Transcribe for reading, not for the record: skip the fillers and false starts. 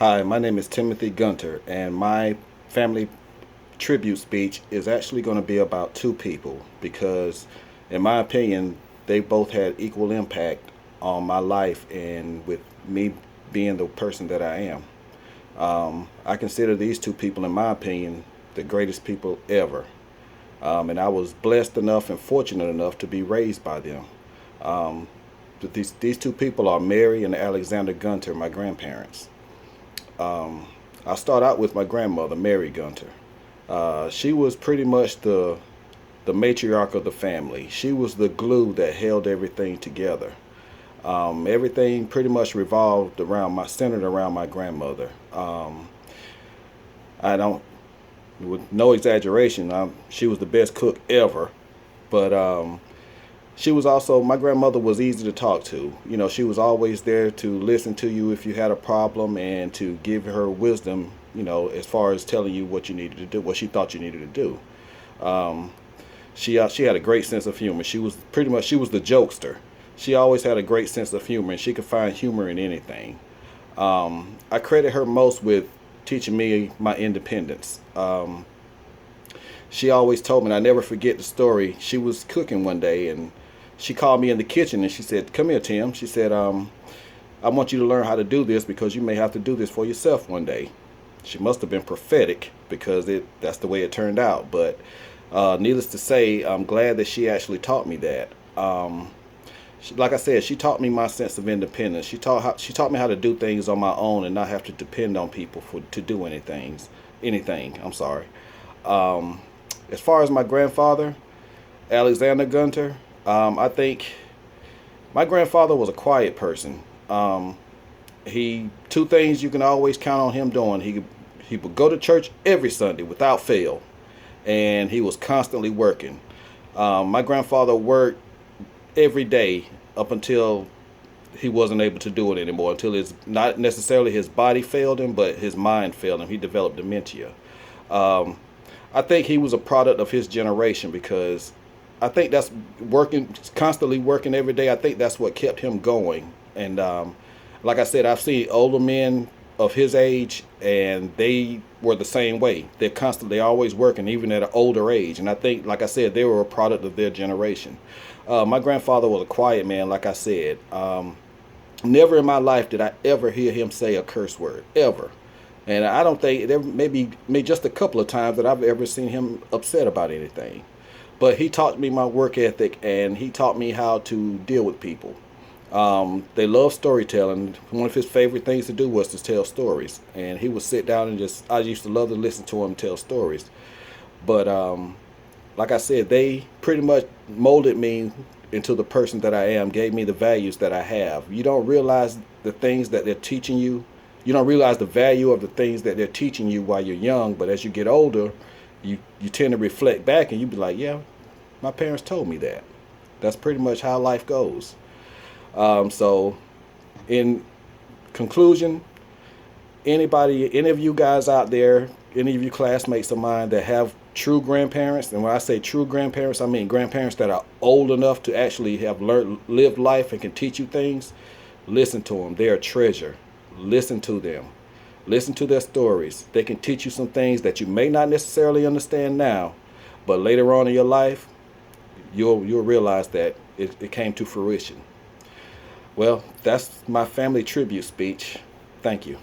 Hi, my name is Timothy Gunter, and my family tribute speech is actually going to be about two people because, in my opinion, they both had equal impact on my life and with me being the person that I am. I consider these two people, in my opinion, the greatest people ever. And I was blessed enough and fortunate enough to be raised by them. Um, these two people are Mary and Alexander Gunter, my grandparents. Um, I'll start out with my grandmother, Mary Gunter. She was pretty much the matriarch of the family. She was the glue that held everything together. Everything pretty much revolved around centered around my grandmother. I don't, with no exaggeration, she was the best cook ever. But she was also, my grandmother was easy to talk to. You know, she was always there to listen to you if you had a problem and to give her wisdom, you know, as far as telling you what you needed to do, what she thought you needed to do. Um, she had a great sense of humor. She was the jokester. She always had a great sense of humor, and she could find humor in anything. I credit her most with teaching me my independence. She always told me, and I never forget the story. She was cooking one day, and she called me in the kitchen, and she said, "Come here, Tim." She said, "I want you to learn how to do this because you may have to do this for yourself one day." She must have been prophetic because that's the way it turned out. But needless to say, I'm glad that she actually taught me that. Like I said, she taught me my sense of independence. She taught me how to do things on my own and not have to depend on people to do anything. Anything. I'm sorry. Um, as far as my grandfather, Alexander Gunter, I think my grandfather was a quiet person. He two things you can always count on him doing. He would go to church every Sunday without fail, and he was constantly working. My grandfather worked every day up until he wasn't able to do it anymore. Until his not necessarily his body failed him, but his mind failed him. He developed dementia. Um, I think he was a product of his generation because I think that's working constantly working every day. I think that's what kept him going. And like I said, I've seen older men of his age, and they were the same way. They're always working, even at an older age. And I think, like I said, they were a product of their generation. My grandfather was a quiet man, like I said. Never in my life did I ever hear him say a curse word, ever. And I don't think there maybe just a couple of times that I've ever seen him upset about anything. But he taught me my work ethic, and he taught me how to deal with people. They love storytelling. One of his favorite things to do was to tell stories, and he would sit down and I used to love to listen to him tell stories. But like I said, they pretty much molded me into the person that I am, gave me the values that I have. You don't realize the things that they're teaching you. You don't realize the value of the things that they're teaching you while you're young, but as you get older, you tend to reflect back and you be like, yeah, my parents told me that. That's pretty much how life goes. So, in conclusion, any of you guys out there, any of you classmates of mine that have true grandparents, and when I say true grandparents, I mean grandparents that are old enough to actually have lived life and can teach you things, listen to them. They're a treasure. Listen to them. Listen to their stories. They can teach you some things that you may not necessarily understand now, but later on in your life, you'll realize that it came to fruition. Well, that's my family tribute speech. Thank you.